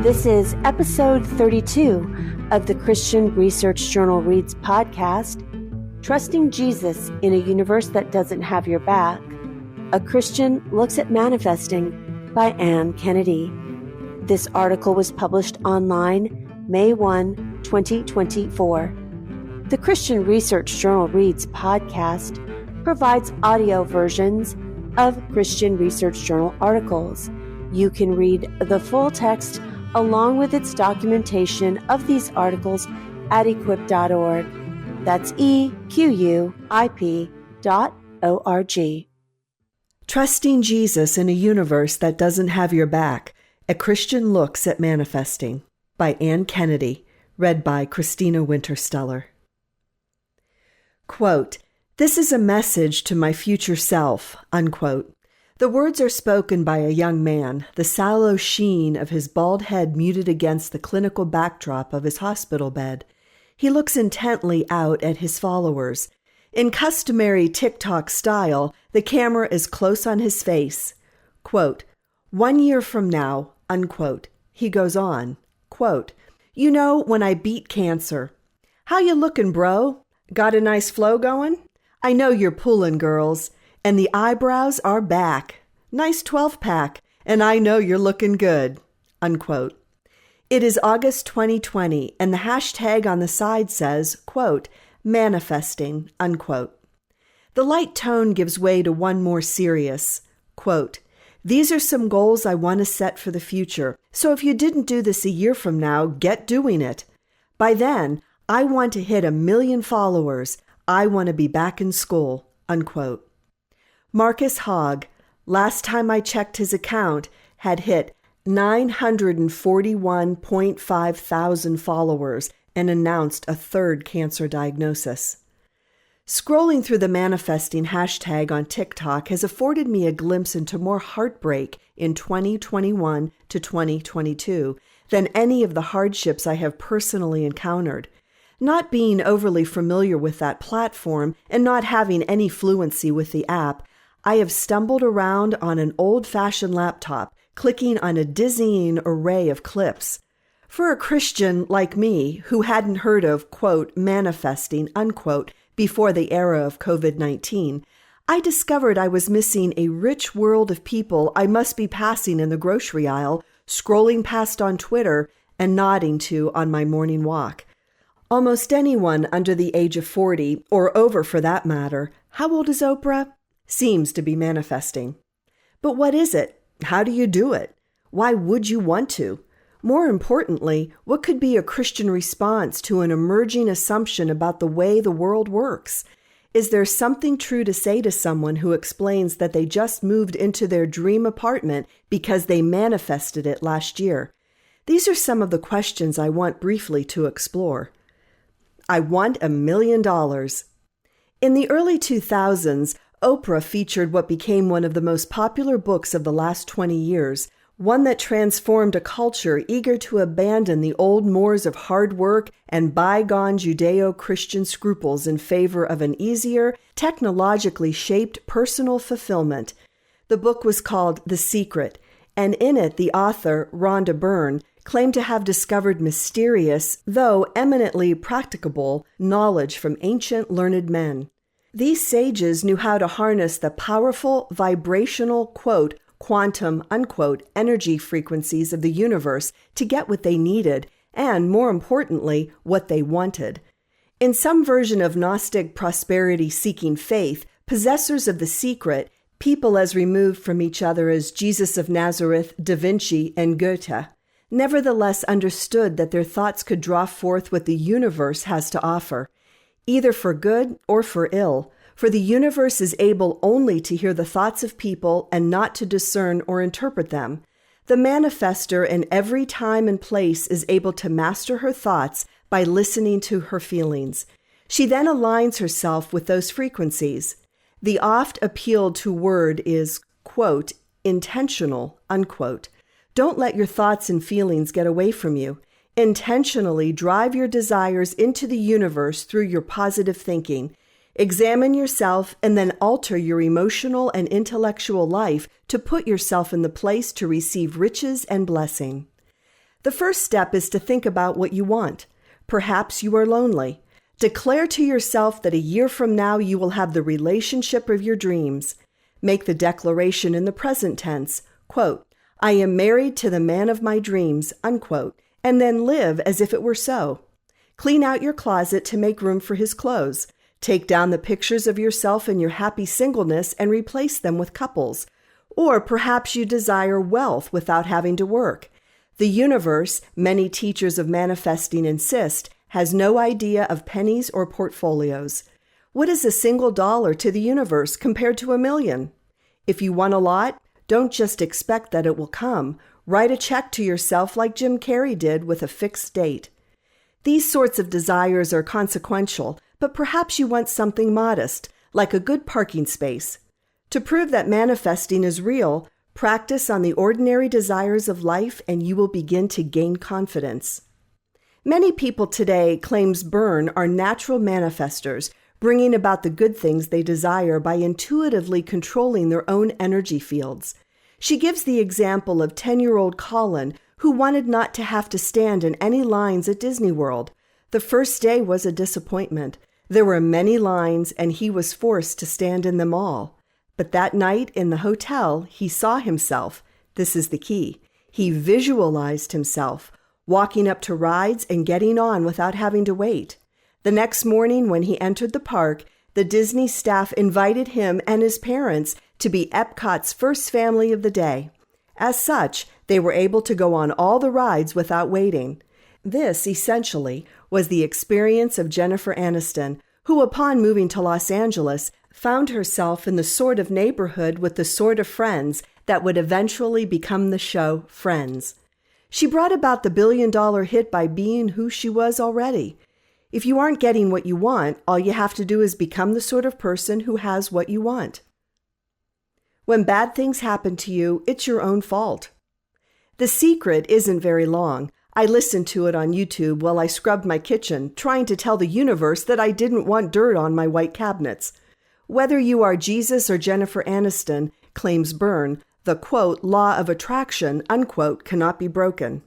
This is episode 32 of the Christian Research Journal Reads podcast, Trusting Jesus in a Universe That Doesn't Have Your Back. A Christian Looks at Manifesting by Anne Kennedy. This article was published online May 1, 2024. The Christian Research Journal Reads podcast provides audio versions of Christian Research Journal articles. You can read the full text along with its documentation of these articles at equip.org. That's EQUIP.org. Trusting Jesus in a Universe That Doesn't Have Your Back, A Christian Looks at Manifesting by Anne Kennedy, read by Christina Wintersteller. Quote, "This is a message to my future self," unquote. The words are spoken by a young man, the sallow sheen of his bald head muted against the clinical backdrop of his hospital bed. He looks intently out at his followers. In customary TikTok style, the camera is close on his face. Quote, "1 year from now," unquote. He goes on, quote, "You know, when I beat cancer. How you looking, bro? Got a nice flow going? I know you're pulling, girls. And the eyebrows are back. Nice 12-pack, and I know you're looking good," unquote. It is August 2020, and the hashtag on the side says, quote, "manifesting," unquote. The light tone gives way to one more serious, quote, "These are some goals I want to set for the future, so if you didn't do this a year from now, get doing it. By then, I want to hit 1 million followers. I want to be back in school," unquote. Marcus Hogg, last time I checked his account, had hit 941.5 thousand followers and announced a third cancer diagnosis. Scrolling through the manifesting hashtag on TikTok has afforded me a glimpse into more heartbreak in 2021 to 2022 than any of the hardships I have personally encountered. Not being overly familiar with that platform and not having any fluency with the app, I have stumbled around on an old-fashioned laptop, clicking on a dizzying array of clips. For a Christian like me, who hadn't heard of, quote, manifesting, unquote, before the era of COVID-19, I discovered I was missing a rich world of people I must be passing in the grocery aisle, scrolling past on Twitter, and nodding to on my morning walk. Almost anyone under the age of 40, or over for that matter, how old is Oprah? Seems to be manifesting. But what is it? How do you do it? Why would you want to? More importantly, what could be a Christian response to an emerging assumption about the way the world works? Is there something true to say to someone who explains that they just moved into their dream apartment because they manifested it last year? These are some of the questions I want briefly to explore. I want $1 million. In the early 2000s, Oprah featured what became one of the most popular books of the last 20 years, one that transformed a culture eager to abandon the old mores of hard work and bygone Judeo-Christian scruples in favor of an easier, technologically shaped personal fulfillment. The book was called The Secret, and in it the author, Rhonda Byrne, claimed to have discovered mysterious, though eminently practicable, knowledge from ancient learned men. These sages knew how to harness the powerful vibrational, quote, quantum, unquote, energy frequencies of the universe to get what they needed, and, more importantly, what they wanted. In some version of Gnostic prosperity-seeking faith, possessors of the secret, people as removed from each other as Jesus of Nazareth, Da Vinci, and Goethe, nevertheless understood that their thoughts could draw forth what the universe has to offer, either for good or for ill, for the universe is able only to hear the thoughts of people and not to discern or interpret them. The manifester in every time and place is able to master her thoughts by listening to her feelings. She then aligns herself with those frequencies. The oft appealed to word is, quote, intentional, unquote. Don't let your thoughts and feelings get away from you. Intentionally drive your desires into the universe through your positive thinking. Examine yourself and then alter your emotional and intellectual life to put yourself in the place to receive riches and blessing. The first step is to think about what you want. Perhaps you are lonely. Declare to yourself that a year from now you will have the relationship of your dreams. Make the declaration in the present tense, quote, I am married to the man of my dreams, unquote, and then live as if it were so. Clean out your closet to make room for his clothes. Take down the pictures of yourself in your happy singleness and replace them with couples. Or perhaps you desire wealth without having to work. The universe, many teachers of manifesting insist, has no idea of pennies or portfolios. What is a single dollar to the universe compared to 1,000,000? If you want a lot, don't just expect that it will come. Write a check to yourself like Jim Carrey did with a fixed date. These sorts of desires are consequential, but perhaps you want something modest, like a good parking space. To prove that manifesting is real, practice on the ordinary desires of life and you will begin to gain confidence. Many people today, claims Byrne, are natural manifestors, bringing about the good things they desire by intuitively controlling their own energy fields. She gives the example of 10-year-old Colin, who wanted not to have to stand in any lines at Disney World. The first day was a disappointment. There were many lines, and he was forced to stand in them all. But that night in the hotel, he saw himself. This is the key. He visualized himself, walking up to rides and getting on without having to wait. The next morning when he entered the park, the Disney staff invited him and his parents to be Epcot's first family of the day. As such, they were able to go on all the rides without waiting. This, essentially, was the experience of Jennifer Aniston, who, upon moving to Los Angeles, found herself in the sort of neighborhood with the sort of friends that would eventually become the show Friends. She brought about the billion-dollar hit by being who she was already. If you aren't getting what you want, all you have to do is become the sort of person who has what you want. When bad things happen to you, it's your own fault. The Secret isn't very long. I listened to it on YouTube while I scrubbed my kitchen, trying to tell the universe that I didn't want dirt on my white cabinets. Whether you are Jesus or Jennifer Aniston, claims Byrne, the, quote, law of attraction, unquote, cannot be broken.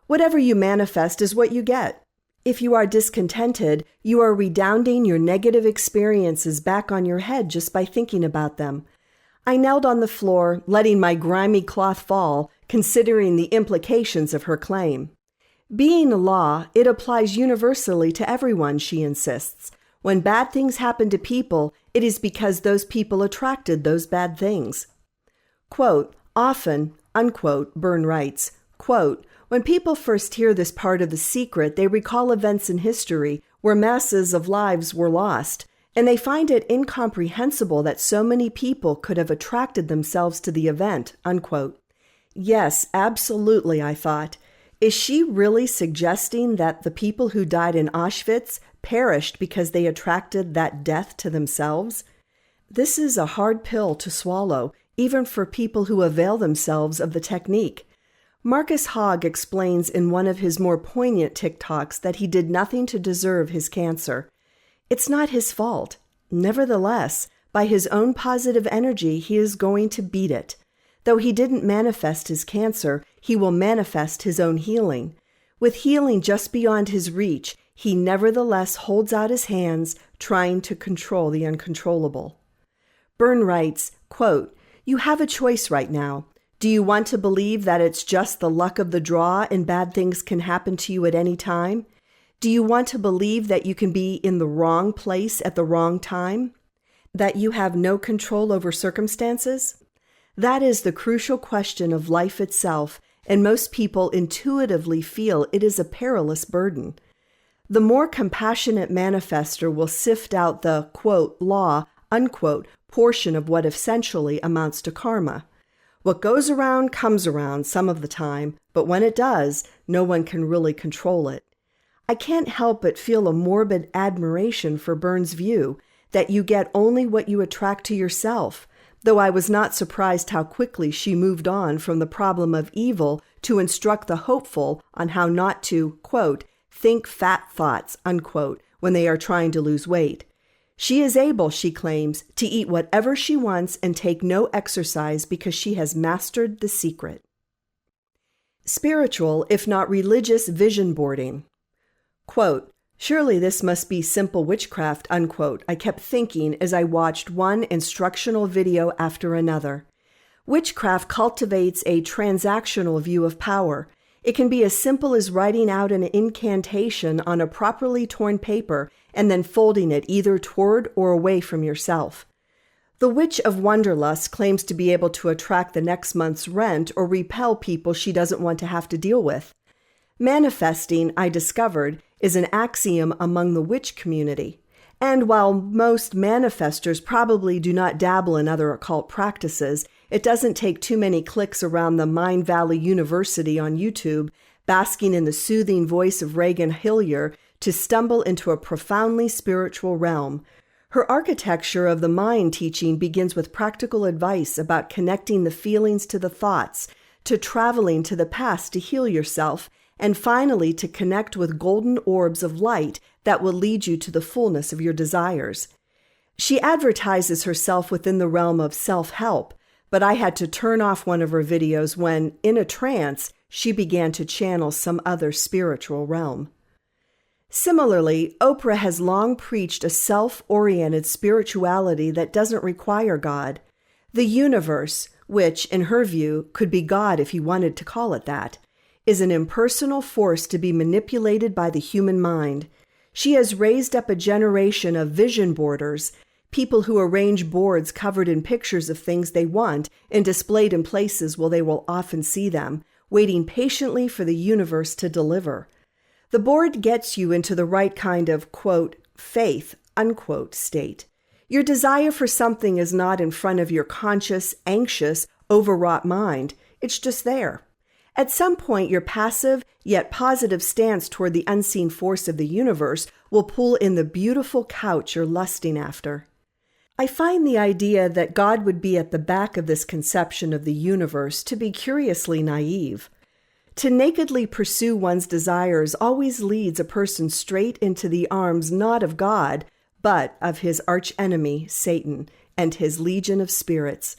Whatever you manifest is what you get. If you are discontented, you are redounding your negative experiences back on your head just by thinking about them. I knelt on the floor, letting my grimy cloth fall, considering the implications of her claim. Being a law, it applies universally to everyone, she insists. When bad things happen to people, it is because those people attracted those bad things. Quote, often, unquote, Byrne writes, quote, when people first hear this part of The Secret, they recall events in history where masses of lives were lost, and they find it incomprehensible that so many people could have attracted themselves to the event, unquote. Yes, absolutely, I thought. Is she really suggesting that the people who died in Auschwitz perished because they attracted that death to themselves? This is a hard pill to swallow, even for people who avail themselves of the technique. Marcus Hogg explains in one of his more poignant TikToks that he did nothing to deserve his cancer. It's not his fault. Nevertheless, by his own positive energy, he is going to beat it. Though he didn't manifest his cancer, he will manifest his own healing. With healing just beyond his reach, he nevertheless holds out his hands, trying to control the uncontrollable. Byrne writes, quote, you have a choice right now. Do you want to believe that it's just the luck of the draw and bad things can happen to you at any time? Do you want to believe that you can be in the wrong place at the wrong time? That you have no control over circumstances? That is the crucial question of life itself, and most people intuitively feel it is a perilous burden. The more compassionate manifester will sift out the, quote, law, unquote, portion of what essentially amounts to karma. What goes around comes around some of the time, but when it does, no one can really control it. I can't help but feel a morbid admiration for Byrne's view that you get only what you attract to yourself, though I was not surprised how quickly she moved on from the problem of evil to instruct the hopeful on how not to, quote, think fat thoughts, unquote, when they are trying to lose weight. She is able, she claims, to eat whatever she wants and take no exercise because she has mastered the secret. spiritual, if not religious, vision boarding. Quote, "Surely this must be simple witchcraft," unquote, I kept thinking as I watched one instructional video after another. Witchcraft cultivates a transactional view of power. It can be as simple as writing out an incantation on a properly torn paper and then folding it either toward or away from yourself. The Witch of Wonderlust claims to be able to attract the next month's rent or repel people she doesn't want to have to deal with. Manifesting, I discovered, is an axiom among the witch community. And while most manifestors probably do not dabble in other occult practices, it doesn't take too many clicks around the Mind Valley University on YouTube, basking in the soothing voice of Reagan Hillier, to stumble into a profoundly spiritual realm. Her architecture of the mind teaching begins with practical advice about connecting the feelings to the thoughts, to traveling to the past to heal yourself, and finally to connect with golden orbs of light that will lead you to the fullness of your desires. She advertises herself within the realm of self-help, but I had to turn off one of her videos when, in a trance, she began to channel some other spiritual realm. Similarly, Oprah has long preached a self-oriented spirituality that doesn't require God. The universe, which, in her view, could be God if you wanted to call it that, is an impersonal force to be manipulated by the human mind. She has raised up a generation of vision boarders, people who arrange boards covered in pictures of things they want and displayed in places where they will often see them, waiting patiently for the universe to deliver. The board gets you into the right kind of, quote, faith, unquote, state. Your desire for something is not in front of your conscious, anxious, overwrought mind. It's just there. At some point, your passive yet positive stance toward the unseen force of the universe will pull in the beautiful couch you're lusting after. I find the idea that God would be at the back of this conception of the universe to be curiously naive. To nakedly pursue one's desires always leads a person straight into the arms not of God, but of his archenemy, Satan, and his legion of spirits.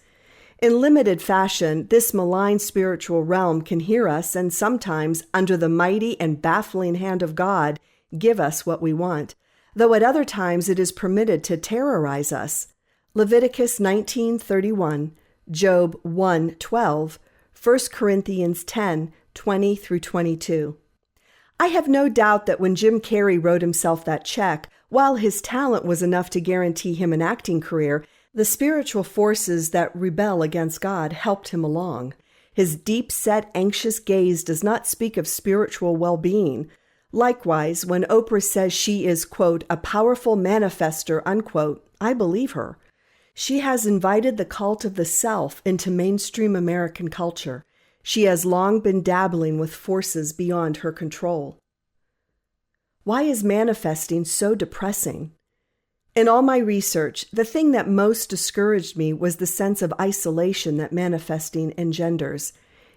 In limited fashion, this malign spiritual realm can hear us and sometimes, under the mighty and baffling hand of God, give us what we want, though at other times it is permitted to terrorize us. Leviticus 19:31, Job 1:12, 1 Corinthians 10:20 through 22. I have no doubt that when Jim Carrey wrote himself that check, while his talent was enough to guarantee him an acting career, the spiritual forces that rebel against God helped him along. His deep-set, anxious gaze does not speak of spiritual well-being. Likewise, when Oprah says she is, quote, a powerful manifester, unquote, I believe her. She has invited the cult of the self into mainstream American culture. She has long been dabbling with forces beyond her control. Why is manifesting so depressing? In all my research, the thing that most discouraged me was the sense of isolation that manifesting engenders.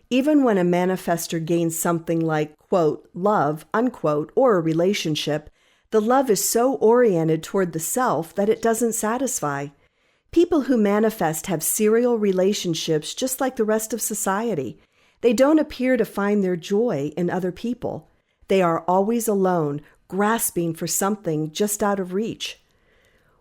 Even when a manifestor gains something like, quote, love, unquote, or a relationship, the love is so oriented toward the self that it doesn't satisfy. People who manifest have serial relationships just like the rest of society. They don't appear to find their joy in other people. They are always alone, grasping for something just out of reach.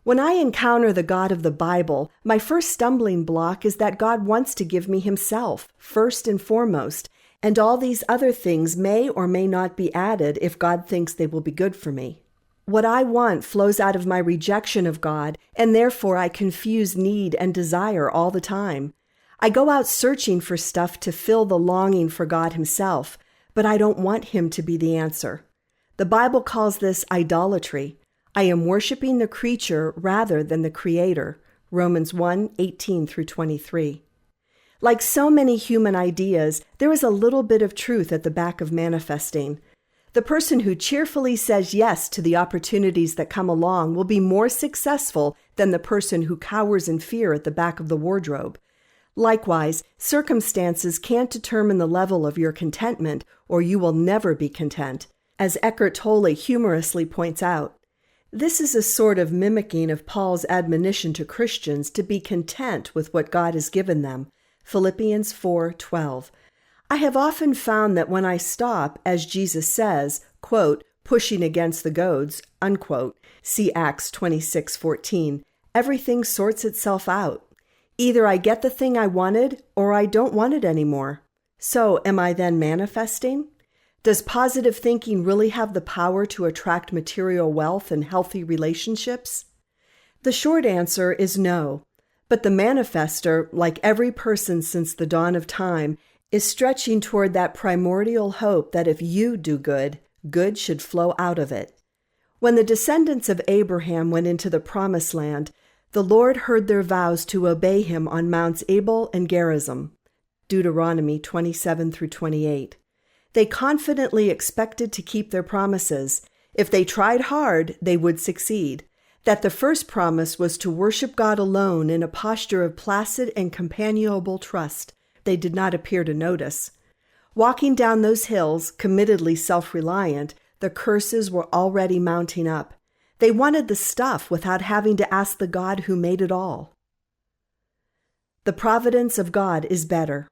When I encounter the God of the Bible, my first stumbling block is that God wants to give me himself, first and foremost, and all these other things may or may not be added if God thinks they will be good for me. What I want flows out of my rejection of God, and therefore I confuse need and desire all the time. I go out searching for stuff to fill the longing for God himself, but I don't want him to be the answer. The Bible calls this idolatry. I am worshiping the creature rather than the creator. Romans 1:18 through 23. Like so many human ideas, there is a little bit of truth at the back of manifesting. The person who cheerfully says yes to the opportunities that come along will be more successful than the person who cowers in fear at the back of the wardrobe. Likewise, circumstances can't determine the level of your contentment, or you will never be content, as Eckhart Tolle humorously points out. This is a sort of mimicking of Paul's admonition to Christians to be content with what God has given them. Philippians 4:12. I have often found that when I stop, as Jesus says, quote, pushing against the goads, unquote, see Acts 26:14, everything sorts itself out. Either I get the thing I wanted or I don't want it anymore. So am I then manifesting? Does positive thinking really have the power to attract material wealth and healthy relationships? The short answer is no. But the manifester, like every person since the dawn of time, is stretching toward that primordial hope that if you do good, good should flow out of it. When the descendants of Abraham went into the promised land, the Lord heard their vows to obey him on Mounts Abel and Gerizim, Deuteronomy 27-28. They confidently expected to keep their promises. If they tried hard, they would succeed. That the first promise was to worship God alone in a posture of placid and companionable trust, they did not appear to notice. Walking down those hills, committedly self-reliant, the curses were already mounting up. They wanted the stuff without having to ask the God who made it all. The providence of God is better.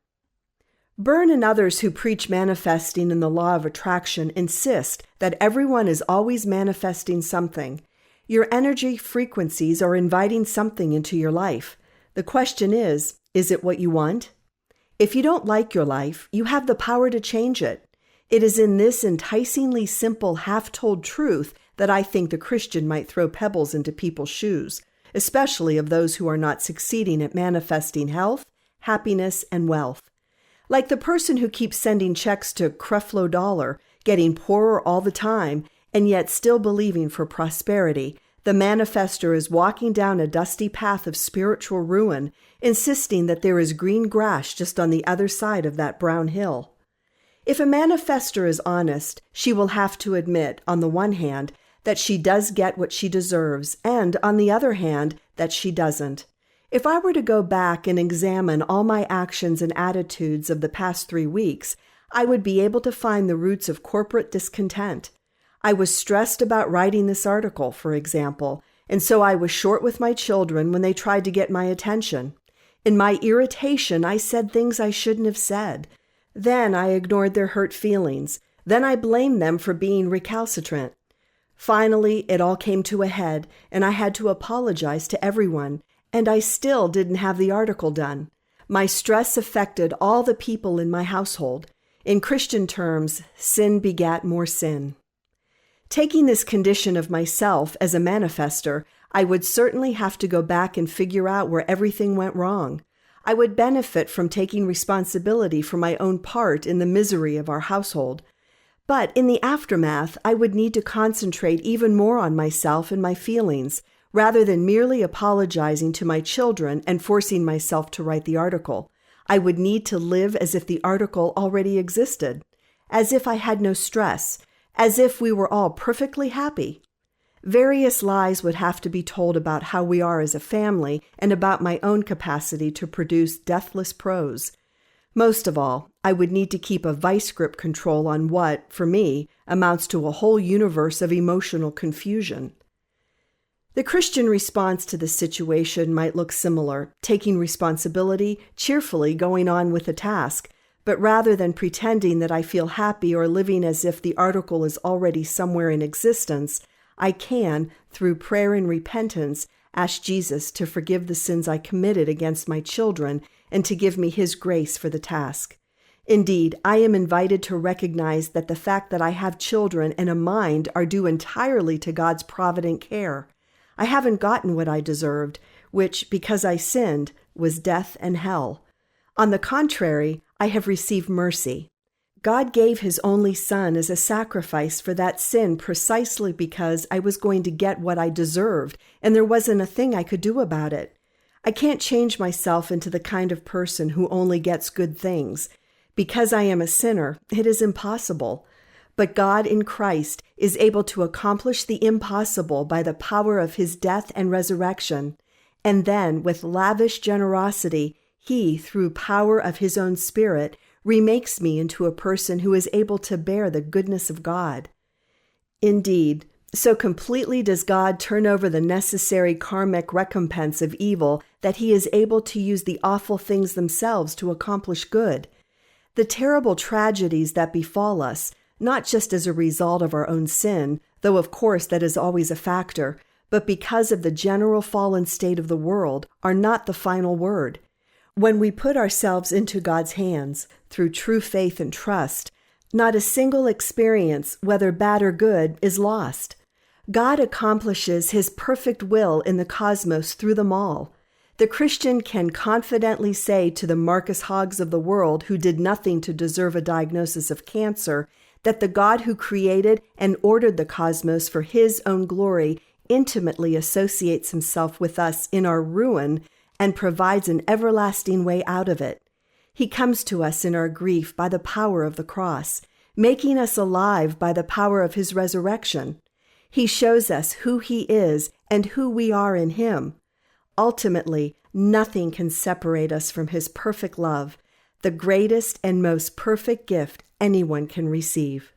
Byrne and others who preach manifesting and the law of attraction insist that everyone is always manifesting something. Your energy frequencies are inviting something into your life. The question is it what you want? If you don't like your life, you have the power to change it. It is in this enticingly simple half-told truth that I think the Christian might throw pebbles into people's shoes, especially of those who are not succeeding at manifesting health, happiness, and wealth. Like the person who keeps sending checks to Creflo Dollar, getting poorer all the time, and yet still believing for prosperity, the manifester is walking down a dusty path of spiritual ruin, insisting that there is green grass just on the other side of that brown hill. If a manifester is honest, she will have to admit, on the one hand, that she does get what she deserves, and, on the other hand, that she doesn't. If I were to go back and examine all my actions and attitudes of the past 3 weeks, I would be able to find the roots of corporate discontent. I was stressed about writing this article, for example, and so I was short with my children when they tried to get my attention. In my irritation, I said things I shouldn't have said. Then I ignored their hurt feelings. Then I blamed them for being recalcitrant. Finally, it all came to a head, and I had to apologize to everyone, and I still didn't have the article done. My stress affected all the people in my household. In Christian terms, sin begat more sin. Taking this condition of myself as a manifester, I would certainly have to go back and figure out where everything went wrong. I would benefit from taking responsibility for my own part in the misery of our household. But in the aftermath, I would need to concentrate even more on myself and my feelings, rather than merely apologizing to my children and forcing myself to write the article. I would need to live as if the article already existed, as if I had no stress, as if we were all perfectly happy. Various lies would have to be told about how we are as a family and about my own capacity to produce deathless prose. Most of all, I would need to keep a vice grip control on what, for me, amounts to a whole universe of emotional confusion. The Christian response to the situation might look similar, taking responsibility, cheerfully going on with the task, but rather than pretending that I feel happy or living as if the article is already somewhere in existence, I can, through prayer and repentance, ask Jesus to forgive the sins I committed against my children and to give me his grace for the task. Indeed, I am invited to recognize that the fact that I have children and a mind are due entirely to God's provident care. I haven't gotten what I deserved, which, because I sinned, was death and hell. On the contrary, I have received mercy. God gave his only Son as a sacrifice for that sin precisely because I was going to get what I deserved, and there wasn't a thing I could do about it. I can't change myself into the kind of person who only gets good things. Because I am a sinner, it is impossible. But God in Christ is able to accomplish the impossible by the power of his death and resurrection. And then, with lavish generosity, he, through power of his own Spirit, remakes me into a person who is able to bear the goodness of God. Indeed, so completely does God turn over the necessary karmic recompense of evil that he is able to use the awful things themselves to accomplish good. The terrible tragedies that befall us, not just as a result of our own sin, though of course that is always a factor, but because of the general fallen state of the world, are not the final word. When we put ourselves into God's hands through true faith and trust, not a single experience, whether bad or good, is lost. God accomplishes His perfect will in the cosmos through them all. The Christian can confidently say to the Marcus Hoggs of the world who did nothing to deserve a diagnosis of cancer, that the God who created and ordered the cosmos for His own glory intimately associates Himself with us in our ruin and provides an everlasting way out of it. He comes to us in our grief by the power of the cross, making us alive by the power of His resurrection. He shows us who He is and who we are in Him. Ultimately, nothing can separate us from His perfect love, the greatest and most perfect gift anyone can receive.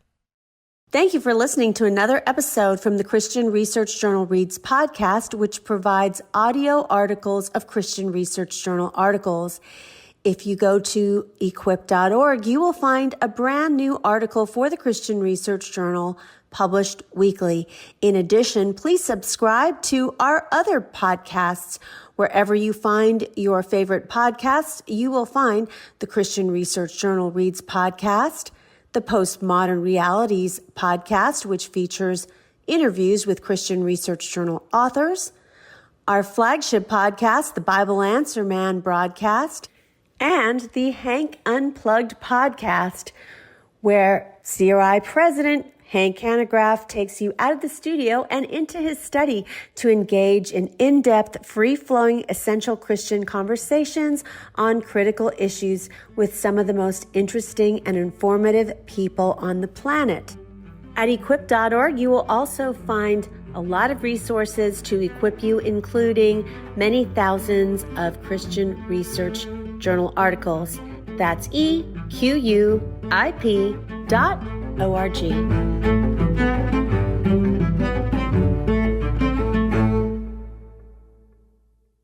Thank you for listening to another episode from the Christian Research Journal Reads podcast, which provides audio articles of Christian Research Journal articles. If you go to equip.org, you will find a brand new article for the Christian Research Journal published weekly. In addition, please subscribe to our other podcasts. Wherever you find your favorite podcasts, you will find the Christian Research Journal Reads podcast, the Postmodern Realities podcast, which features interviews with Christian Research Journal authors, our flagship podcast, the Bible Answer Man broadcast, and the Hank Unplugged podcast, where CRI President Hank Hanegraaff takes you out of the studio and into his study to engage in in-depth, free-flowing, essential Christian conversations on critical issues with some of the most interesting and informative people on the planet. At equip.org, you will also find a lot of resources to equip you, including many thousands of Christian Research Journal articles. That's equip.org.